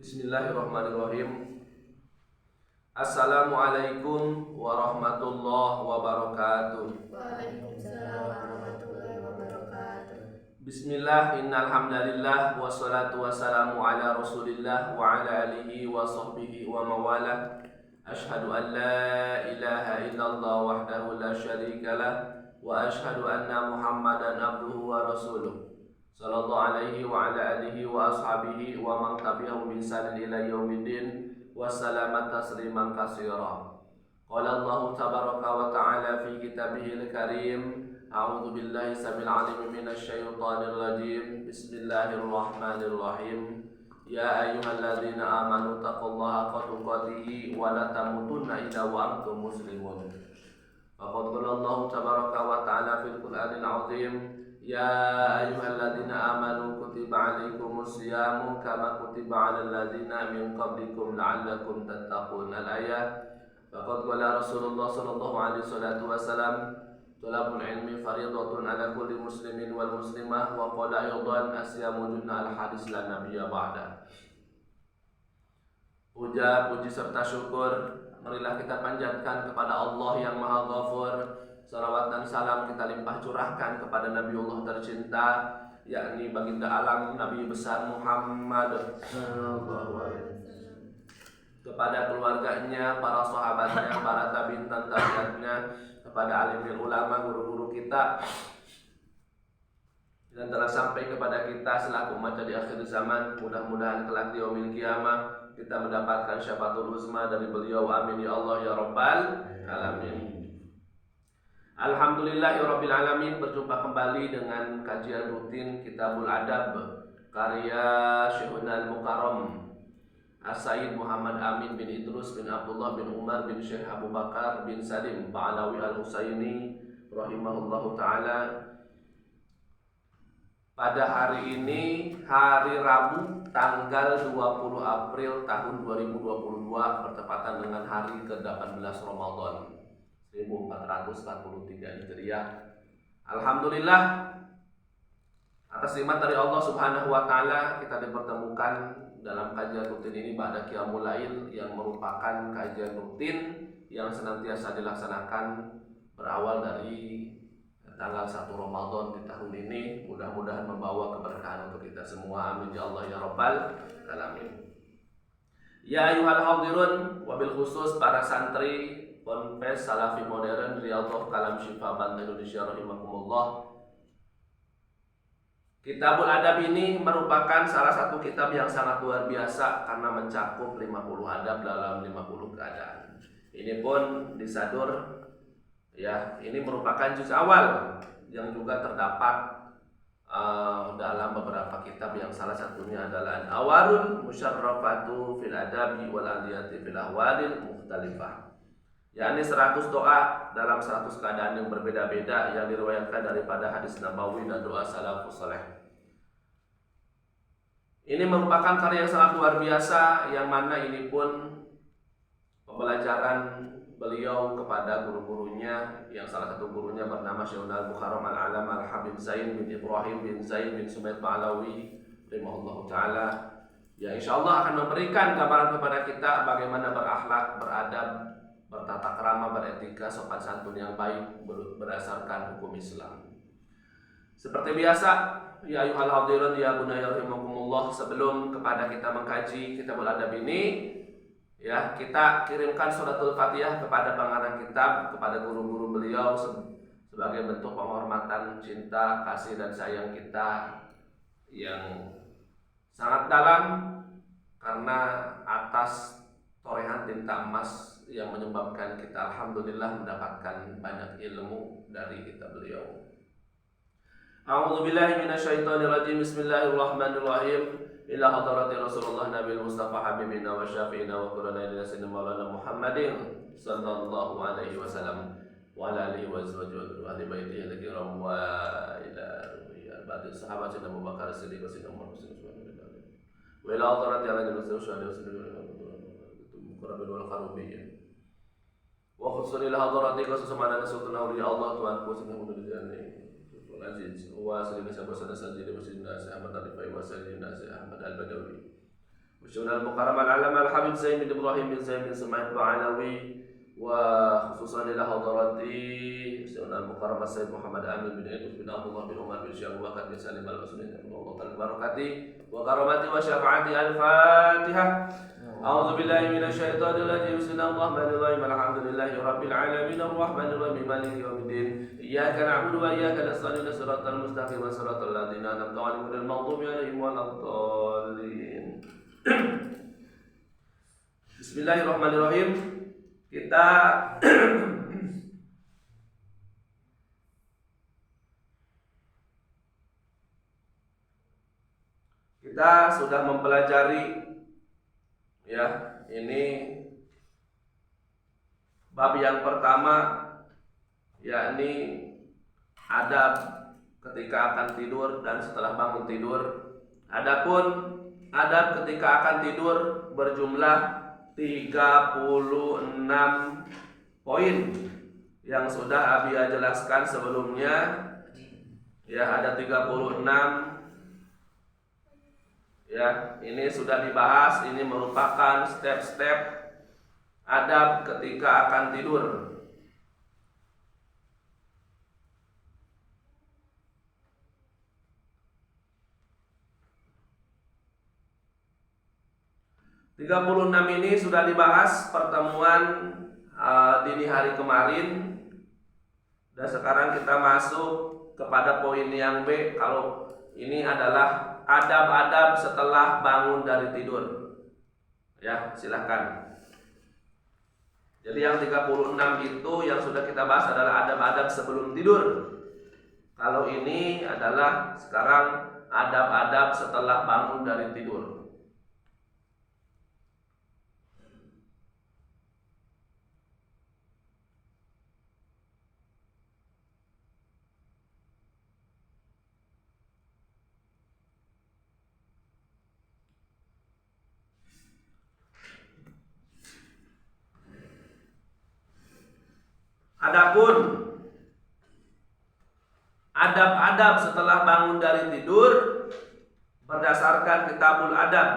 Bismillahirrahmanirrahim. Assalamualaikum warahmatullahi wabarakatuh. Waalaikumsalam warahmatullahi wabarakatuh. Bismillah, innal hamdalillah wassalatu wassalamu ala Rasulillah wa ala alihi wa sahbihi wa mawalah. Ashhadu an la ilaha illallah wahdahu la syarika lah wa ashhadu anna Muhammadan abduhu wa rasuluh. Sallallahu alaihi wa ala alihi wa ashabihi wa man tabi'ahum bi ihsan ila yaumiddin wa sallama tasliman katsira. Qala Allah tabaraka wa ta'ala fi kitabihil karim. A'udzu billahi samil alim minasy syaithanir rajim. Bismillahirrahmanirrahim. Ya ayyuhalladzina amanu taqullaha haqqa tuqatih wa la tamutunna illa wa antum muslimun. Faqad qala Allah tabaraka wa ta'ala fil Qur'anil 'azim. Ya ayyuhalladzina amanu kutiba 'alaikumus syiyamu kama kutiba 'alal ladzina min qablikum la'allakum tattaqun. Al-ayat. Faqad qala Rasulullah sallallahu alaihi wasallam, talabul ilmi fardhatun 'ala kulli muslimin wal muslimah wa qala aydan asyamu junna al-hadis la nabiyya ba'da. Puja, puji serta syukur marilah kita panjatkan kepada Allah yang Maha Ghafur. Salawat dan salam kita limpah curahkan kepada Nabiullah tercinta, yakni baginda alam Nabi besar Muhammad sallallahu alaihi wasallam, kepada keluarganya, para sahabatnya, para tabi'in dan tabi'atnya, kepada alimul ulama, guru-guru kita, dan telah sampai kepada kita selaku umat di akhir zaman. Mudah-mudahan kelak di yaumil qiyamah kita mendapatkan syafaatul husna dari beliau. Amin ya Allah ya rabbal alamin. Alhamdulillahirabbil alamin. Berjumpa kembali dengan kajian rutin Kitabul Adab karya Syekhuna Al-Mukarram As-Sayyid Muhammad Amin bin Idrus bin Abdullah bin Umar bin Syekh Abu Bakar bin Salim Ba'alawi Al-Husaini rahimahullahu ta'ala. Pada hari ini, hari Rabu tanggal 20 April tahun 2022, bertepatan dengan hari ke-18 Ramadan 1443 Hijriah. Alhamdulillah, atas nikmat dari Allah Subhanahu wa taala kita dipertemukan dalam kajian rutin ini pada Qiyamul Lail, yang merupakan kajian rutin yang senantiasa dilaksanakan berawal dari tanggal 1 Ramadan di tahun ini. Mudah-mudahan membawa keberkahan untuk kita semua. Amin ya Allah ya rabbal alamin. Ya ayyuhal hadirun, wabil khusus para santri Ponpes Salafi Modern Riyadhah Kalam Syifa Banten Indonesia rahimakumullah. Kitabul Adab ini merupakan salah satu kitab yang sangat luar biasa karena mencakup 50 adab dalam 50 keadaan. Ini pun disadur, ya, ini merupakan juz awal yang juga terdapat dalam beberapa kitab, yang salah satunya adalah Awarul Musyarrafatu fil Adabi wal Adiyati fil Ahwalil Mukhtalifah, yakni 100 doa dalam 100 keadaan yang berbeda-beda yang diriwayatkan daripada hadis nabawi dan doa salafus saleh. Ini merupakan karya yang sangat luar biasa, yang mana ini pun pembelajaran beliau kepada guru-gurunya, yang salah satu gurunya bernama Syekhuna Al-Mukarram Al-Alam Al-Habib Zain bin Ibrahim bin Zain bin Sumaid Ba'alawi rahimahullahu ta'ala, yang insyaallah akan memberikan gambaran kepada kita bagaimana berakhlak, beradab, bertata krama, beretika, sopan santun yang baik berdasarkan hukum Islam. Seperti biasa, ya ayyuhal hadirun ya bunayya rahimakumullah, sebelum kepada kita mengkaji Kitabul Adab ini, ya, kita kirimkan suratul Fatihah kepada pengarang kitab, kepada guru-guru beliau sebagai bentuk penghormatan, cinta, kasih dan sayang kita yang sangat dalam, karena atas torehan tinta emas yang menyebabkan kita alhamdulillah mendapatkan banyak ilmu dari kitab beliau. A'udzubillahi minasyaitonirrajim. Bismillahirrahmanirrahim. Ila hadrati Rasulullah Nabi Mustafa Habibina wa Syafi'ina wa Qurana ila Sayyidina Maulana Muhammadin sallallahu alaihi wasallam wa ala alihi wa azwajihi wa ahli baitihi al-kiram wa ila ba'di sahabat Sayyidina Abu Bakar Siddiq wa Sayyidina Umar wa ila hadrati ala Nabi sallallahu alaihi wasallam wal kharubiyyin wa khusul ila hadrati qasasana sultan awliya Allah Tuhan kusinah mudajani Aziz wa sallallahu alaihi wasallam sayyidina Ahmad al-Rifai wa sayyidina Ahmad al-Badawi Syekh Al-Mukarram Al-Allamah Al-Habib Zain bin Ibrahim bin Zain bin Sumaid Ba'alawi, wa khususan ila hadarati Syekh Al-Mukarram Sayyid Muhammad Amin bin Idris bin Abdullah bin Umar bin Syekh Abu Bakar bin Salim Al-Utsmani Allah ta'ala barakati wa karamati wa syafaati. Al-Fatihah. A'udzu billahi minasy syaithanir rajim. Bismillahirrahmanirrahim. Alhamdulillahi rabbil alamin arrahmanir rahim maliki yaumiddin. Iyyaka na'budu wa iyyaka nasta'in shiratal mustaqim shiratal ladzina an'amta 'alaihim ghairil maghdubi 'alaihim waladdallin. Bismillahirrahmanirrahim. Kita sudah mempelajari ya, ini bab yang pertama, yakni adab ketika akan tidur dan setelah bangun tidur. Adapun adab ketika akan tidur berjumlah 36 poin yang sudah Abi jelaskan sebelumnya. Ya, ada 36. Ya, ini sudah dibahas. Ini merupakan step-step adab ketika akan tidur. Tiga puluh enam ini sudah dibahas pertemuan dini hari kemarin, dan sekarang kita masuk kepada poin yang B. Kalau ini adalah adab-adab setelah bangun dari tidur. Ya, silahkan. Jadi yang 36 itu yang sudah kita bahas adalah adab-adab sebelum tidur. Kalau ini adalah sekarang adab-adab setelah bangun dari tidur. Adapun adab-adab setelah bangun dari tidur berdasarkan Kitabul Adab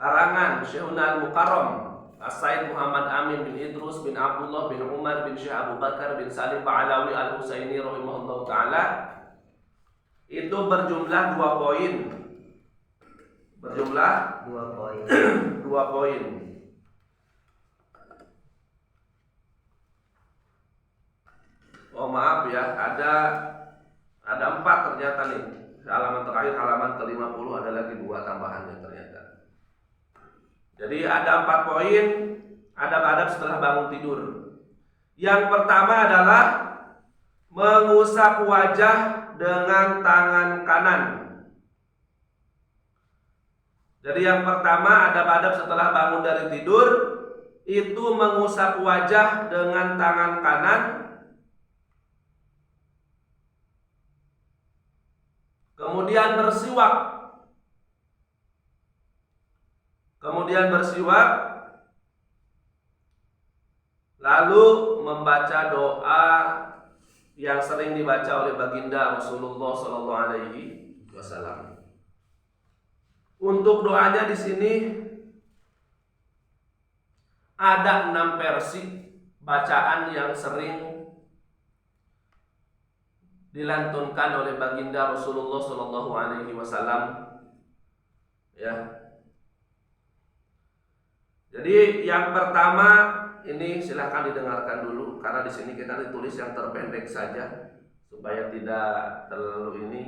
karangan Syekhuna Al-Mukarram As-Sayyid Muhammad Amin bin Idris bin Abdullah bin Umar bin Syekh Abu Bakar bin Salim Ba'alawi Al-Husaini rahimahullah ta'ala, itu berjumlah 2 poin. Berjumlah 2 poin. 2 poin. Oh maaf ya, ada 4 ternyata nih. Halaman terakhir, halaman ke-50 ada lagi 2 tambahannya ternyata. Jadi ada 4 poin adab-adab setelah bangun tidur. Yang pertama adalah mengusap wajah dengan tangan kanan. Jadi yang pertama adab-adab setelah bangun dari tidur itu mengusap wajah dengan tangan kanan. Kemudian bersiwak, lalu membaca doa yang sering dibaca oleh baginda Rasulullah sallallahu alaihi wasallam. Untuk doanya di sini ada 6 versi bacaan yang sering dilantunkan oleh baginda Rasulullah sallallahu alaihi wasallam. Ya. Jadi yang pertama ini silahkan didengarkan dulu karena di sini kita ditulis yang terpendek saja supaya tidak terlalu ini.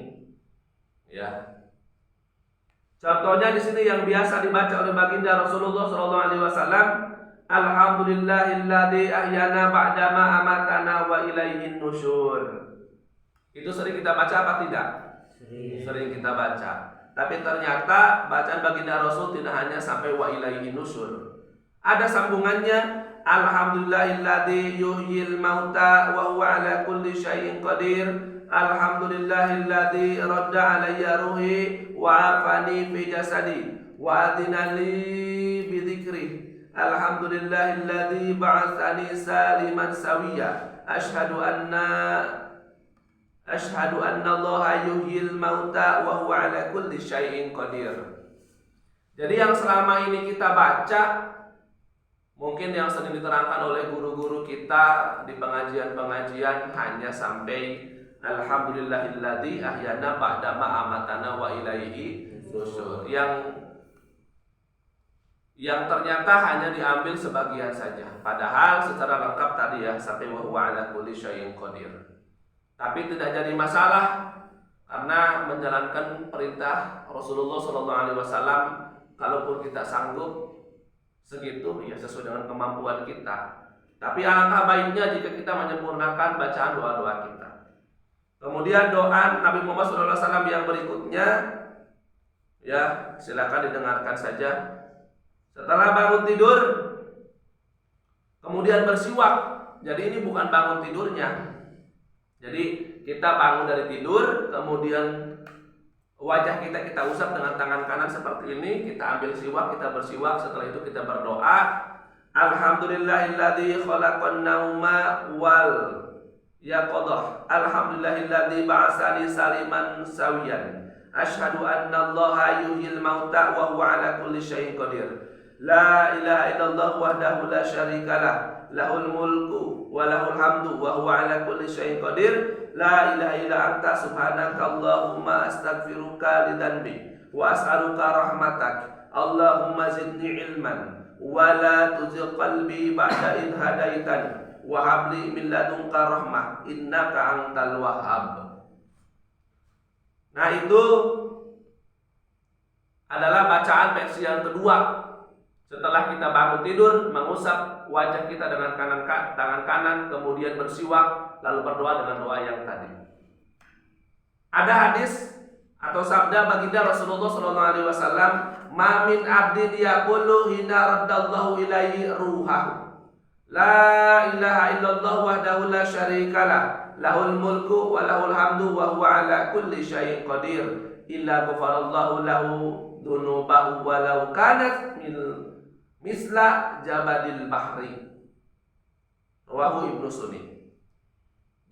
Ya. Contohnya di sini yang biasa dibaca oleh baginda Rasulullah sallallahu alaihi wasallam, Alhamdulillahilladzi ahyana ba'dama amatana wa ilaihin nusyur. Itu sering kita baca apa tidak? Sering kita baca. Tapi ternyata bacaan baginda Rasul tidak hanya sampai wa ilaihin nusyur. Ada sambungannya, Alhamdulillahilladzi yuhyil mauta wa huwa ala kulli syai'in qadir. Alhamdulillahilladzi radda alayya ruhi wa afani fi jasadi wa adina li bi dzikri. Alhamdulillahilladzi ba'atsani saliman sawiya. Asyhadu anna Allah yuhyil mauta wa huwa ala kulli syai'in qadir. Jadi yang selama ini kita baca, mungkin yang sering diterangkan oleh guru-guru kita di pengajian-pengajian hanya sampai Alhamdulillahilladzi ahyana ba'da ma amatana wa ilaihi nusyur. Yang ternyata hanya diambil sebagian saja. Padahal secara lengkap tadi ya sampai wa huwa ala kulli syai'in qadir. Tapi tidak jadi masalah karena menjalankan perintah Rasulullah SAW. Kalaupun kita sanggup segitu ya sesuai dengan kemampuan kita. Tapi alangkah baiknya jika kita menyempurnakan bacaan doa-doa kita. Kemudian doa Nabi Muhammad SAW yang berikutnya, ya silakan didengarkan saja. Setelah bangun tidur, kemudian bersiwak. Jadi ini bukan bangun tidurnya. Jadi kita bangun dari tidur, kemudian wajah kita usap dengan tangan kanan seperti ini, kita ambil siwak, kita bersiwak. Setelah itu kita berdoa, Alhamdulillahilladzi khalaqan nauma wal yaqadah. Alhamdulillahilladzi ba'asani saliman sawiyan. Asyhadu anna Allaha yuhyil mauta wa huwa ala kulli syai'in qadir. La ilaha illallah wahdahu la syarikalah. Lahul mulku wa lahul hamdu wa huwa ala kulli syai'in qadir. La ilaha illa anta subhanaka Allahumma astaghfiruka lidzanbi wa as'aluka rahmatak. Allahumma zidni ilman wa la tuzigh qalbi ba'da idh hadaitani wa hab li min ladunka rahmah innaka antal wahhab. Nah, itu adalah bacaan versi yang kedua. Setelah kita bangun tidur, mengusap wajah kita dengan tangan kanan, kemudian bersiwak, lalu berdoa dengan doa yang tadi. Ada hadis atau sabda baginda Rasulullah SAW, "Ma min abdin yaqulu hina raddallahu ilaihi ruhahu. La ilaha illallah wahdahu la syarikalah. Lahul mulku wa lahul hamdu wa huwa ala kulli syai'in qadir. Illa ghafarallahu lahu dunubahu walau kanat misla jabadil bahri." Rawahu Ibnu Sunni.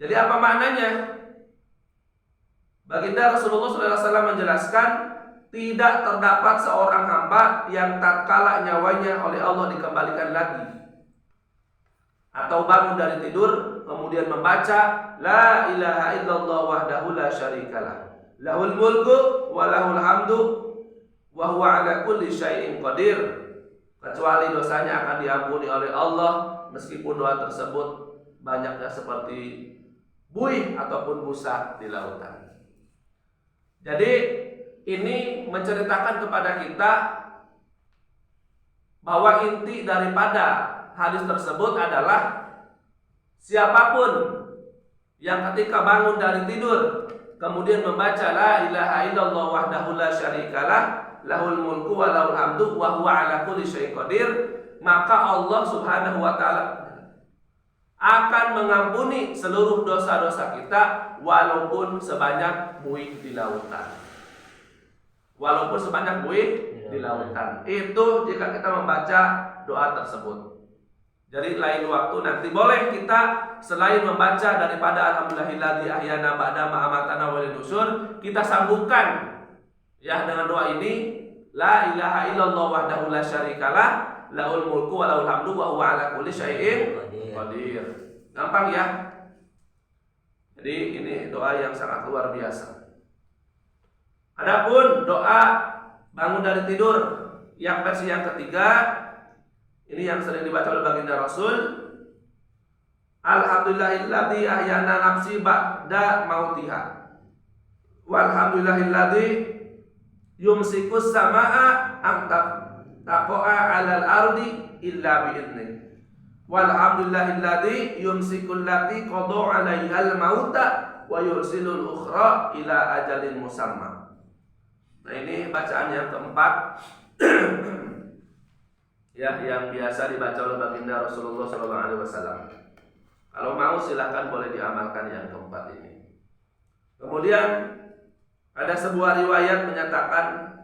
Jadi apa maknanya? Baginda Rasulullah SAW menjelaskan, tidak terdapat seorang hamba yang tatkala nyawanya oleh Allah dikembalikan lagi atau bangun dari tidur kemudian membaca la ilaha illallah wahdahu la syarikalah. Lahul mulku wa lahul hamdu wa huwa ala kulli syai'in qadir. Kecuali dosanya akan diampuni oleh Allah meskipun doa tersebut banyaknya seperti buih ataupun busa di lautan. Jadi ini menceritakan kepada kita bahwa inti daripada hadis tersebut adalah siapapun yang ketika bangun dari tidur kemudian membaca la ilaha illallah wahdahu la syarikalah lahul mulku wa lahul hamdu wa huwa ala kulli syai'in qadir, maka Allah Subhanahu wa taala akan mengampuni seluruh dosa-dosa kita walaupun sebanyak buih di lautan. Walaupun sebanyak buih di lautan. Itu jika kita membaca doa tersebut. Jadi lain waktu nanti boleh kita selain membaca daripada alhamdulillahilladzi ahyana ba'da ma amatana wa nusyur, kita sambungkan ya dengan doa ini, la ilaha illallah wahdahu la syarikalah, lahul mulku wa lahul hamdu wa huwa ala kulli syai'in qadir. Gampang ya. Jadi ini doa yang sangat luar biasa. Adapun doa bangun dari tidur yang versi yang ketiga, ini yang sering dibaca oleh baginda Rasul, alhamdulillahilladzi ahyana nafsi ba'da mautiha. Walhamdulillahilladzi yumsikus samaa an taqa'a 'alal ardi illa bi'idnih. Walhamdulillahilladzi yumsikul lati qada 'alaihal mauta wa yursilul ukhra ila ajalin musamma. Nah, ini bacaan yang keempat ya, yang biasa dibaca oleh baginda Rasulullah SAW. Kalau mau silahkan boleh diamalkan yang keempat ini. Kemudian ada sebuah riwayat menyatakan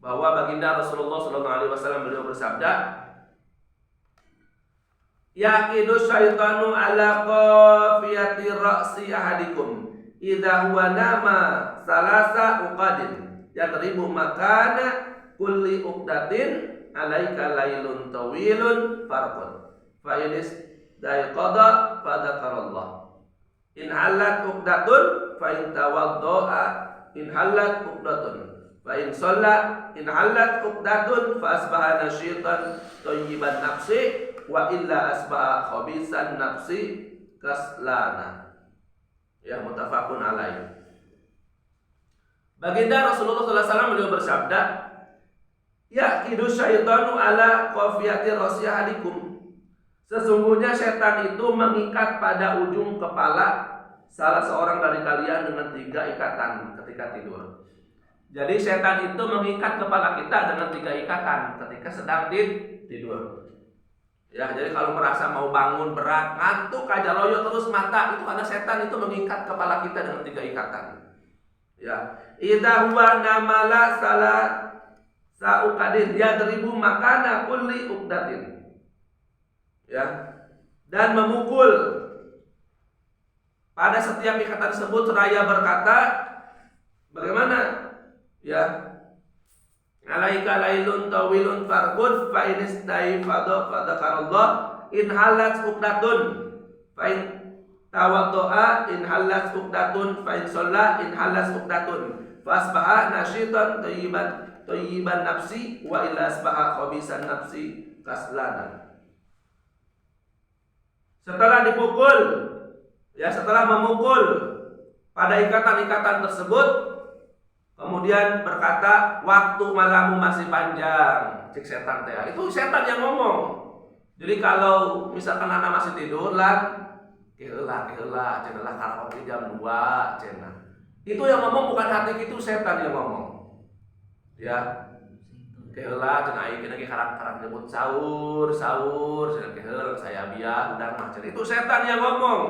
bahwa baginda Rasulullah SAW beliau bersabda, yaqidu syaitanu ala qafiyati ra'si ahadikum idza huwa nama salasa uqadin yadribu makana kulli uqdatin alaika lailun tawilun farqun fa inis daiqada fadzakarallah in halat uqdatun fa in tawaddoa in halat uqdatun fa in shalla in halat uqdatun fa asbaha nasyitan thayyiban nafsi wa illa asbaha khabisan nafsi kaslana. Ya, muttafaqun alaih. Baginda Rasulullah SAW beliau bersabda, yaqidu syaitanu ala qafiyati rasyahadikum. Sesungguhnya setan itu mengikat pada ujung kepala salah seorang dari kalian dengan 3 ikatan ketika tidur. Jadi setan itu mengikat kepala kita dengan 3 ikatan ketika sedang tidur. Ya, jadi kalau merasa mau bangun berat, ngantuk aja loyo terus mata, itu karena setan itu mengikat kepala kita dengan 3 ikatan. Ya, idza huwa namala salah sa'uqadin yadribu makana kulli uqdatin. Ya, dan memukul pada setiap ikatan tersebut seraya berkata, bagaimana? Ya, alaika lailun tawilun farqun fa in istaifadha fadzakarallah in halat uqdatun fa in tawaddoa in halat uqdatun fa in shalla in halat uqdatun fa asbaha nasyitan thayyiban nafsi wa illa asbaha khabisan nafsi kaslana. Setelah dipukul, ya, setelah memukul pada ikatan-ikatan tersebut, kemudian berkata, waktu malammu masih panjang. Cek setan teh. Itu setan yang ngomong. Jadi kalau misalkan anak masih tidur lah, cenah karena kopi jam 2, cenah. Itu yang ngomong bukan hati, itu setan yang ngomong. Ya. Keheula cenah ieu lagi karak nyebut sahur, cenah keheula saya biar udang mah. Itu setan yang ngomong.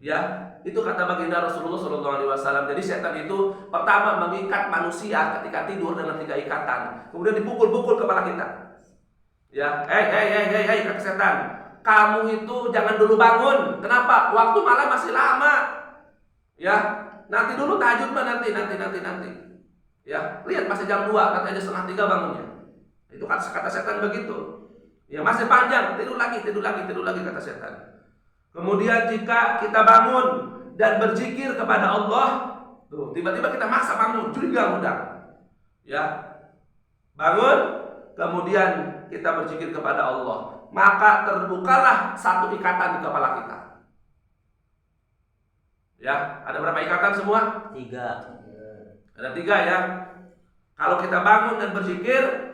Ya. Itu kata baginda Rasulullah SAW. Jadi setan itu pertama mengikat manusia ketika tidur dengan 3 ikatan, kemudian dipukul-pukul kepala kita. Ya, kata setan, kamu itu jangan dulu bangun. Kenapa? Waktu malam masih lama. Ya, nanti dulu tahajud mah nanti. Ya, lihat masih jam 2, katanya 2:30 bangunnya. Itu kata setan begitu. Ya, masih panjang, tidur lagi kata setan. Kemudian jika kita bangun dan berzikir kepada Allah, tuh tiba-tiba kita maksa bangun, curiga udah. Ya. Bangun, kemudian kita berzikir kepada Allah, maka terbukalah 1 ikatan di kepala kita. Ya, ada berapa ikatan semua? 3. Ada 3 ya. Kalau kita bangun dan berzikir,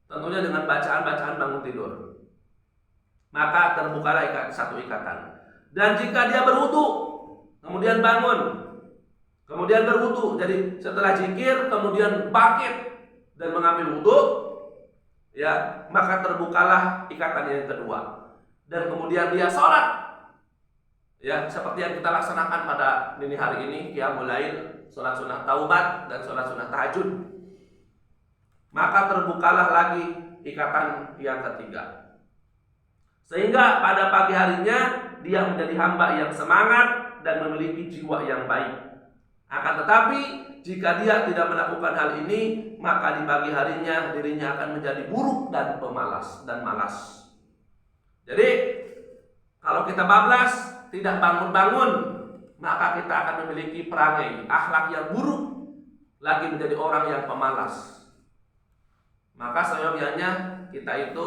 tentunya dengan bacaan-bacaan bangun tidur, maka terbukalah 1 ikatan. Dan jika dia berwudu, kemudian bangun, kemudian berwudu, jadi setelah zikir kemudian bangkit dan mengambil wudu, ya, maka terbukalah ikatan yang kedua. Dan kemudian dia sholat, ya, seperti yang kita laksanakan pada dini hari ini, qiyamul lail, sholat sunnah taubat dan sholat sunnah tahajud, maka terbukalah lagi ikatan yang ketiga. Sehingga pada pagi harinya dia menjadi hamba yang semangat dan memiliki jiwa yang baik. Akan tetapi jika dia tidak melakukan hal ini, maka di pagi harinya dirinya akan menjadi buruk dan pemalas dan malas. Jadi kalau kita bablas, tidak bangun-bangun, maka kita akan memiliki perangai akhlak yang buruk, lagi menjadi orang yang pemalas. Maka seyogianya kita itu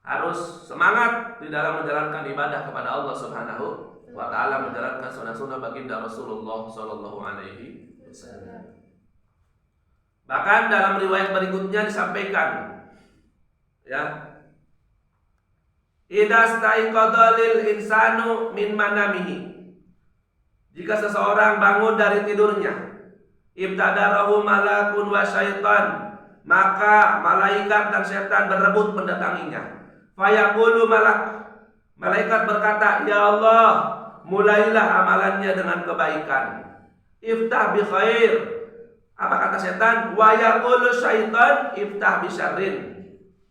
harus semangat di dalam menjalankan ibadah kepada Allah Subhanahu wa ta'ala, menjalankan sunnah-sunnah baginda Rasulullah sallallahu alaihi wasallam. Bahkan dalam riwayat berikutnya disampaikan, ya, idza staiqadha lil insanu min manamihi, jika seseorang bangun dari tidurnya, ibtadarahu malakun wa syaitan, maka malaikat dan setan berebut mendatanginya. Fayaqulu malaikat berkata, ya Allah, mulailah amalannya dengan kebaikan. Iftah bi khair. Apa kata setan? Wa yaqulu syaitan iftah bi syarrin.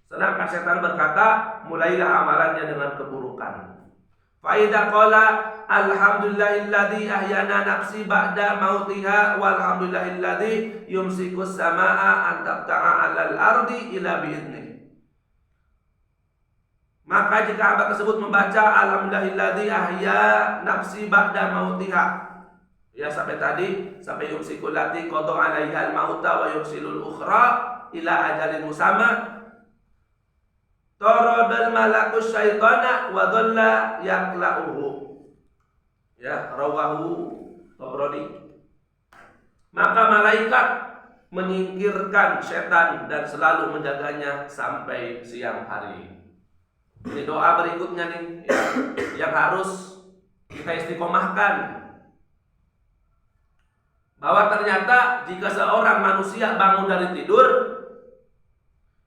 Sedangkan setan berkata, mulailah amalannya dengan keburukan. Fa idza qala alhamdulillahilladzi ahyana nafsi ba'da mautiha walhamdulillahilladzi yumsikus samaa'a an taqta'a 'alal ardi ila bi'idnih. Maka jika hamba tersebut membaca alhamdulillahilladzi ahya nafsi ba'da mautiha, ya sampai tadi, sampai yumsikul lati qada 'alaiha al-mauta wa yursilul ukhra ila ajalin musamma, taradal malakus syaitana wa dhalla yaqla'uhu. Ya, rawahu Tabrani. Maka malaikat menyingkirkan setan dan selalu menjaganya sampai siang hari. Ini doa berikutnya nih yang harus kita istiqomahkan. Bahwa ternyata jika seorang manusia bangun dari tidur,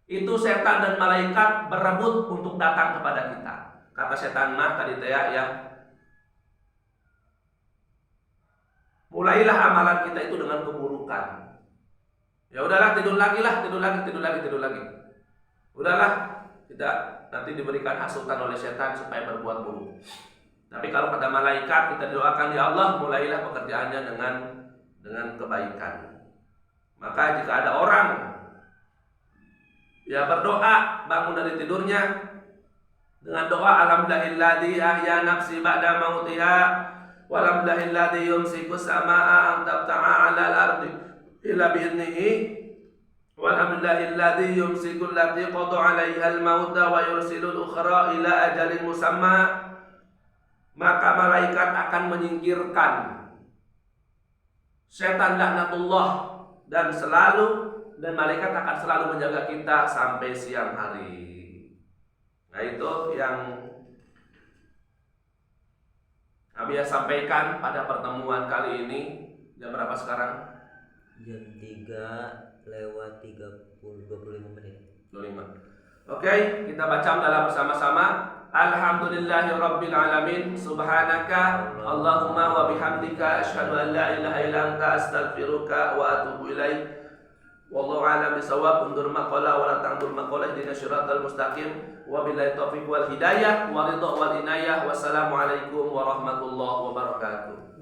itu setan dan malaikat berebut untuk datang kepada kita. Kata setan mah tadi teh ya, mulailah amalan kita itu dengan keburukan. Ya udahlah, tidur lagi. Udahlah, kita nanti diberikan hasutan oleh setan supaya berbuat buruk. Tapi kalau kata malaikat, kita doakan, ya Allah, mulailah pekerjaannya dengan kebaikan. Maka jika ada orang ya berdoa bangun dari tidurnya dengan doa alhamdulillahilladzi ahya nafsi ba'da mautiha walhamdulillahilladzi yumsikus samaa'a an tabta'a 'alal ardi illa bi'idnihi walhamdulillahilladzi yumsikul lati qada 'alaiha al-mauta wa yursilul ukhra ila ajalin musamma, maka malaikat akan menyingkirkan setan laknatullah dan malaikat akan selalu menjaga kita sampai siang hari. Nah, itu yang kami sampaikan pada pertemuan kali ini. Jam berapa sekarang? Jam 3:25 menit. 25. Oke, kita baca dalam bersama-sama. Alhamdulillahirabbil alamin. Subhanaka Allahumma wa bihamdika asyhadu an la ilaha illa anta astaghfiruka wa atubu ilaik. Wallahu a'lam bishawab. Undur maqala wa la ta'dur maqala ihdinas siratal mustaqim. Wa billahi taufiq wal hidayah wa ridha wal inayah. Wassalamu alaikum warahmatullahi wabarakatuh.